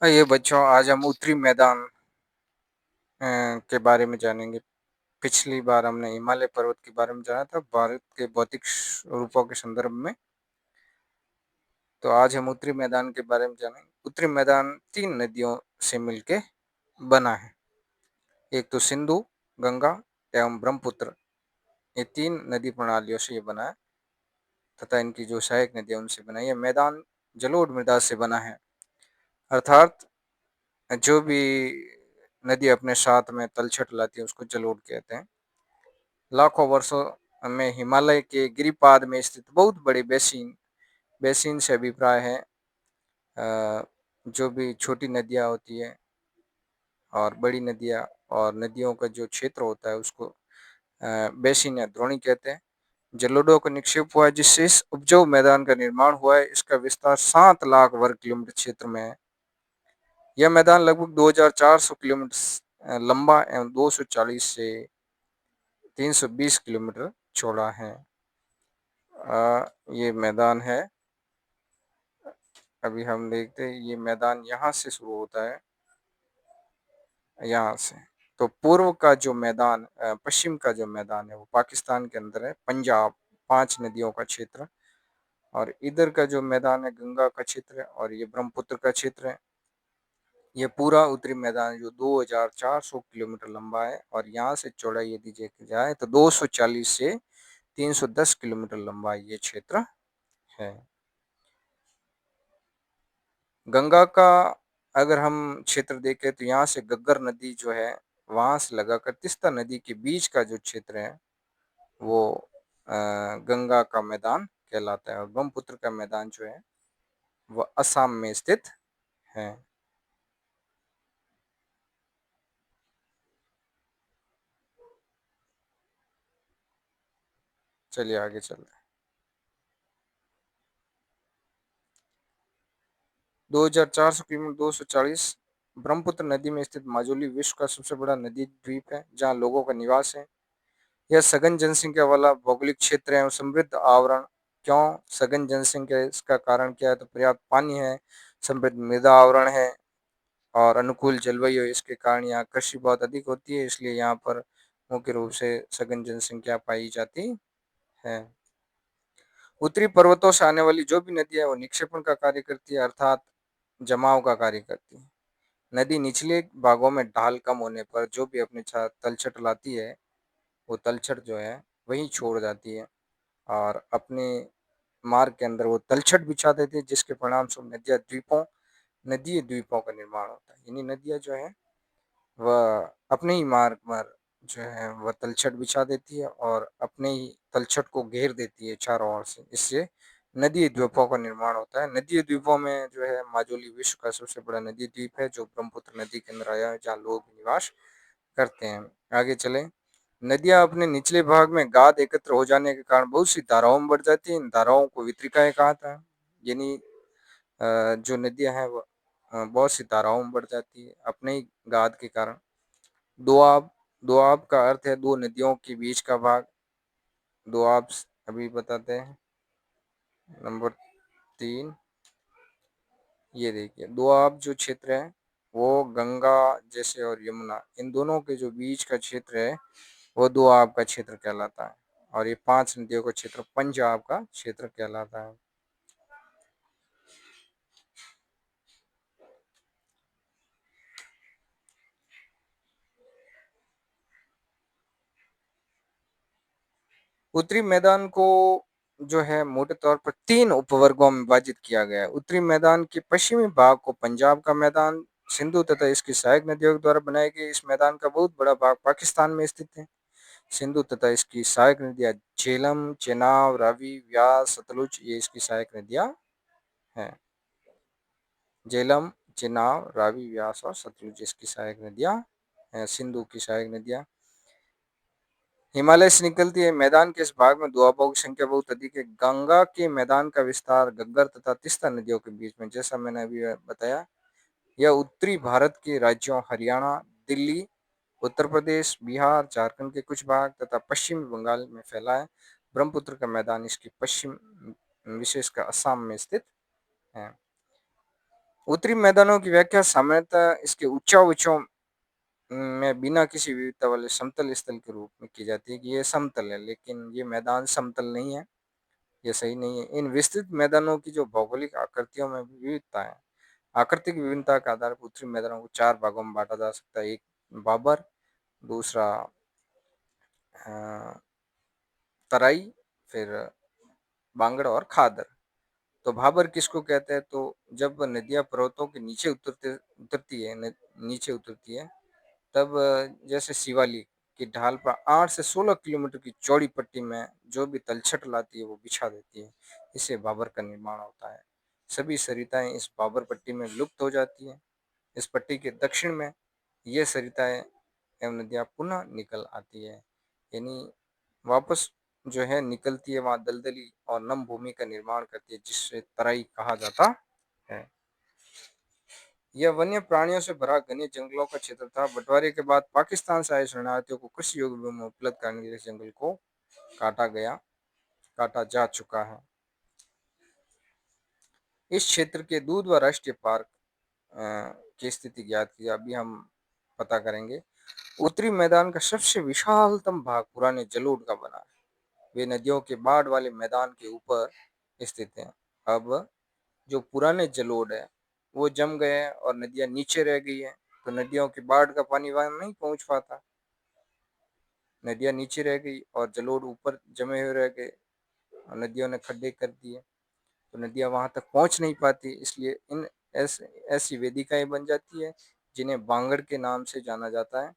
आइए बच्चों, आज हम उत्तरी मैदान के बारे में जानेंगे। पिछली बार हमने हिमालय पर्वत के बारे में जाना था, भारत के भौतिक रूपों के संदर्भ में। तो आज हम उत्तरी मैदान के बारे में जानेंगे। उत्तरी मैदान 3 नदियों से मिलके बना है। एक तो सिंधु, गंगा एवं ब्रह्मपुत्र, ये 3 नदी प्रणालियों से ये बना है तथा इनकी जो सहायक नदियां उनसे बना है। ये मैदान जलोढ़ मृदा से बना है, अर्थात जो भी नदी अपने साथ में तलछट लाती है उसको जलोढ़ कहते हैं। लाखों वर्षों में हिमालय के गिरिपाद में स्थित बहुत बड़े बेसिन बेसिन से अभिप्राय है। जो भी छोटी नदियाँ होती है और बड़ी नदियाँ और नदियों का जो क्षेत्र होता है उसको बेसिन या द्रोणी कहते हैं। जलोढ़ों का निक्षेप हुआ है जिससे इस उपजाऊ मैदान का निर्माण हुआ है। इसका विस्तार 7 लाख वर्ग किलोमीटर क्षेत्र में है। यह मैदान लगभग 2400 किलोमीटर लंबा एवं 240 से 320 किलोमीटर चौड़ा है। ये मैदान है। अभी हम देखते हैं, ये मैदान यहाँ से शुरू होता है, यहाँ से। तो पूर्व का जो मैदान, पश्चिम का जो मैदान है वो पाकिस्तान के अंदर है, पंजाब, 5 नदियों का क्षेत्र। और इधर का जो मैदान है गंगा का क्षेत्र है और ये ब्रह्मपुत्र का क्षेत्र है। ये पूरा उत्तरी मैदान जो 2400 किलोमीटर लंबा है और यहाँ से चौड़ाई यदि देखी जाए तो 240 से 310 किलोमीटर लंबा ये क्षेत्र है। गंगा का अगर हम क्षेत्र देखें तो यहाँ से घग्गर नदी जो है वहां से लगाकर तीस्ता नदी के बीच का जो क्षेत्र है वो गंगा का मैदान कहलाता है। और ब्रह्मपुत्र का मैदान जो है वह असम में स्थित है। चलिए आगे चलते हैं। 2400 किलोमीटर 240। ब्रह्मपुत्र नदी में स्थित माजुली विश्व का सबसे बड़ा नदी द्वीप है जहाँ लोगों का निवास है। यह सघन जनसंख्या वाला भौगोलिक क्षेत्र है और समृद्ध आवरण। क्यों सघन जनसंख्या? इसका कारण क्या है? तो पर्याप्त पानी है, समृद्ध मृदा आवरण है और अनुकूल जलवायु है। इसके कारण यहाँ कृषि बहुत अधिक होती है, इसलिए यहाँ पर मुख्य रूप से सघन जनसंख्या पाई जाती है। उत्तरी पर्वतों से आने वाली जो भी नदी है वो निक्षेपण का कार्य करती है, अर्थात जमाव का कार्य करती है। नदी निचले भागों में ढाल कम होने पर जो भी अपने तलछट लाती है वो तलछट जो है वहीं छोड़ जाती है और अपने मार्ग के अंदर वो तलछट बिछा देती है, जिसके परिणाम स्वरूप नदीय द्वीपों का निर्माण होता है। यानी नदियाँ जो है वह अपने ही मार्ग पर जो है वह तलछट बिछा देती है और अपने ही तलछट को घेर देती है चारों ओर से। इससे नदीय द्वीपों का निर्माण होता है। नदीय द्वीपों में जो है माजुली विश्व का सबसे बड़ा नदी द्वीप है जो ब्रह्मपुत्र नदी के अंदर आया है, जहाँ लोग निवास करते हैं। आगे चलें। नदियां अपने निचले भाग में गाद एकत्र हो जाने के कारण बहुत सी धाराओं में बढ़ जाती हैं। इन धाराओं को वितरिकाएं कहा था। यानी जो नदियां हैं वो बहुत सी धाराओं में बढ़ जाती है अपने ही गाद के कारण। दोआब, दोआब का अर्थ है दो नदियों के बीच का भाग। दोआब अभी बताते हैं। नंबर 3, ये देखिए दोआब जो क्षेत्र है वो गंगा जैसे और यमुना इन दोनों के जो बीच का क्षेत्र है वो दोआब का क्षेत्र कहलाता है। और ये 5 नदियों का क्षेत्र पंजाब का क्षेत्र कहलाता है। उत्तरी मैदान को जो है मोटे तौर पर 3 उपवर्गों में विभाजित किया गया है। उत्तरी मैदान के पश्चिमी भाग को पंजाब का मैदान, सिंधु तथा इसकी सहायक नदियों के द्वारा बनाए गए इस मैदान का बहुत बड़ा भाग पाकिस्तान में स्थित है। सिंधु तथा इसकी सहायक नदियां झेलम, चेनाब, रावी, व्यास, सतलुज ये इसकी सहायक नदियां हैं। झेलम, चेनाब, रावी, व्यास और सतलुज इसकी सहायक नदियां हैं। सिंधु की सहायक नदियां हिमालय से निकलती है। मैदान के इस भाग में दोआबों की संख्या बहुत अधिक है। गंगा के मैदान का विस्तार घग्गर तथा तीस्ता नदियों के बीच में, जैसा मैंने अभी बताया, यह उत्तरी भारत के राज्यों हरियाणा, दिल्ली, उत्तर प्रदेश, बिहार, झारखंड के कुछ भाग तथा पश्चिमी बंगाल में फैला है। ब्रह्मपुत्र का मैदान इसकी पश्चिम विशेषकर असम में स्थित है। उत्तरी मैदानों की व्याख्या सामान्यतः इसके ऊंचाई में बिना किसी विविधता वाले समतल स्थल के रूप में की जाती है कि ये समतल है, लेकिन ये मैदान समतल नहीं है। ये सही नहीं है। इन विस्तृत मैदानों की जो भौगोलिक आकृतियों में विविधता है, आकृतिक विभिन्नता के आधार पर उत्तरी मैदानों को चार भागों में बांटा जा सकता है। एक बाबर, दूसरा अ, तराई, फिर बांगड़ और खादर। तो भाबर किसको कहते हैं? तो जब नदियां पर्वतों के नीचे उतरती है, नीचे उतरती है, तब जैसे शिवालिक की ढाल पर 8 से 16 किलोमीटर की चौड़ी पट्टी में जो भी तलछट लाती है वो बिछा देती है। इससे बाबर का निर्माण होता है। सभी सरिताएं इस बाबर पट्टी में लुप्त हो जाती हैं। इस पट्टी के दक्षिण में ये सरिताएं एवं नदियां पुनः निकल आती है, यानी वापस जो है निकलती है, वहां दलदली और नम भूमि का निर्माण करती है, जिससे तराई कहा जाता है। यह वन्य प्राणियों से भरा घने जंगलों का क्षेत्र था। बंटवारे के बाद पाकिस्तान से आए शरणार्थियों को कृषि योग्य भूमि उपलब्ध कराने के लिए जंगल को काटा गया काटा जा चुका है। इस क्षेत्र के दूधवा राष्ट्रीय पार्क की स्थिति ज्ञात की अभी हम पता करेंगे। उत्तरी मैदान का सबसे विशालतम भाग पुराने जलोढ़ का बना है। वे नदियों के बाढ़ वाले मैदान के ऊपर स्थित हैं। अब जो पुराने जलोढ़ है वो जम गए हैं और नदियां नीचे रह गई हैं, तो नदियों की बाढ़ का पानी वहां नहीं पहुंच पाता। नदियां नीचे रह गई और जलोढ़ ऊपर जमे हुए रह गए और नदियों ने खड्डे कर दिए, तो नदियां वहां तक पहुंच नहीं पाती। इसलिए इन ऐसी वेदिकाएं बन जाती है जिन्हें बांगड़ के नाम से जाना जाता है।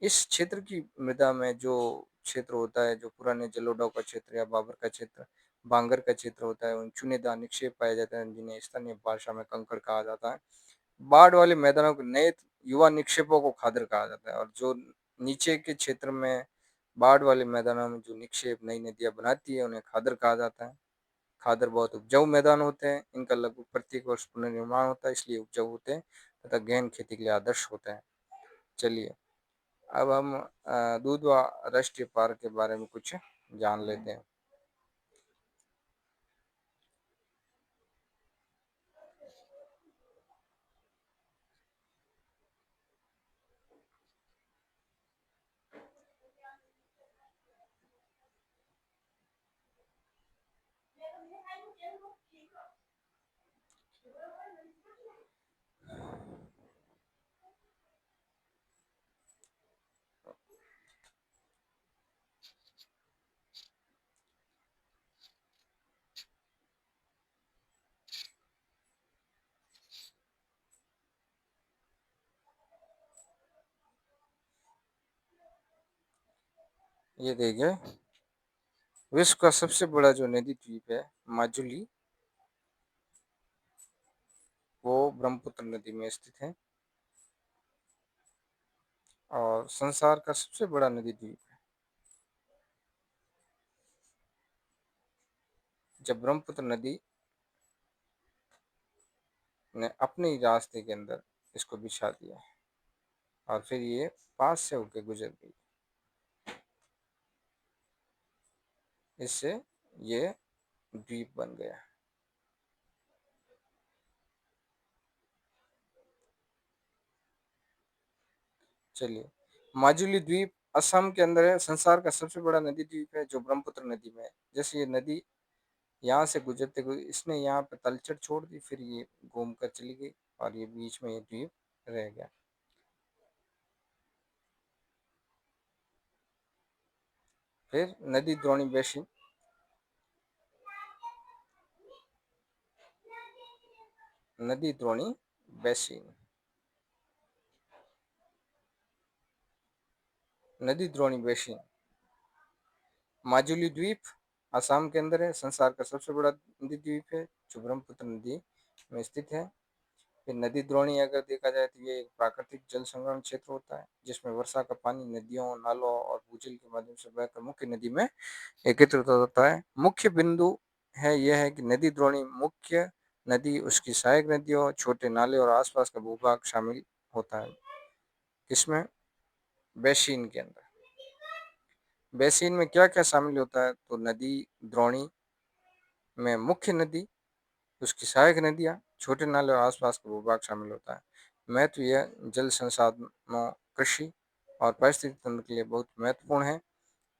इस क्षेत्र की मृदा में जो क्षेत्र होता है, जो पुराने जलोढ़ों का क्षेत्र या बाबर का क्षेत्र, बांगर का क्षेत्र होता है, उन चुनेदार निक्षेप पाए जाते हैं जिन्हें स्थानीय भाषा में कंकड़ कहा जाता है। बाढ़ वाले मैदानों को नए युवा निक्षेपों को खादर कहा जाता है, और जो नीचे के क्षेत्र में बाढ़ वाले मैदानों में जो निक्षेप नई नदियां बनाती है उन्हें खादर कहा जाता है। खादर बहुत उपजाऊ मैदान होते हैं। इनका लगभग प्रत्येक वर्ष पुनर्निर्माण होता है, इसलिए उपजाऊ होते हैं तथा गहन खेती के लिए आदर्श होते हैं। चलिए अब हम दूधवा राष्ट्रीय पार्क के बारे में कुछ जान लेते हैं। ये देखिए, विश्व का सबसे बड़ा जो नदी द्वीप है माजुली, वो ब्रह्मपुत्र नदी में स्थित है और संसार का सबसे बड़ा नदी द्वीप है। जब ब्रह्मपुत्र नदी ने अपने ही रास्ते के अंदर इसको बिछा दिया और फिर ये पास से होकर गुजर गई, इससे ये द्वीप बन गया। चलिए, माजुली द्वीप असम के अंदर है। संसार का सबसे बड़ा नदी द्वीप है जो ब्रह्मपुत्र नदी में है। जैसे ये नदी यहाँ से गुजरते हुए इसने यहाँ पे तलछट छोड़ दी, फिर ये घूम कर चली गई और ये बीच में ये द्वीप रह गया। फिर नदी द्रोणी बेसिन, नदी द्रोणी बेसिन, नदी द्रोणी बेसिन, माजुली द्वीप असम के अंदर है। संसार का सबसे बड़ा नदी द्वीप है जो ब्रह्मपुत्र नदी में स्थित है। फिर नदी द्रोणी अगर देखा जाए तो ये एक प्राकृतिक जल संग्रहण क्षेत्र होता है जिसमें वर्षा का पानी नदियों, नालों और भूजल के माध्यम से बहकर मुख्य नदी में एकत्रित होता है। मुख्य बिंदु है यह है कि नदी द्रोणी मुख्य नदी, उसकी सहायक नदियों, छोटे नाले और आसपास का भूभाग शामिल होता है। किसमें? बेसिन के अंदर। बेसिन में क्या क्या शामिल होता है? तो नदी द्रोणी में मुख्य नदी, उसकी सहायक नदियाँ, छोटे नाले और आसपास का भूभाग शामिल होता है। महत्व यह जल संसाधनों, कृषि और पारिस्थितिक तंत्र के लिए बहुत महत्वपूर्ण है।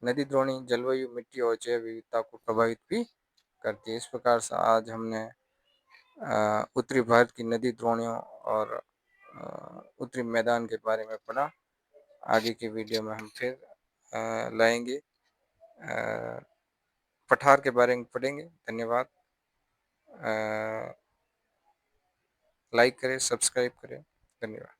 नदी द्रोणी जलवायु, मिट्टी और जैव विविधता को प्रभावित भी करती है। इस प्रकार से आज हमने उत्तरी भारत की नदी द्रोणियों और उत्तरी मैदान के बारे में पढ़ा। आगे के वीडियो में हम फिर लाएंगे, पठार के बारे में पढ़ेंगे। धन्यवाद। लाइक करें, सब्सक्राइब करें। धन्यवाद।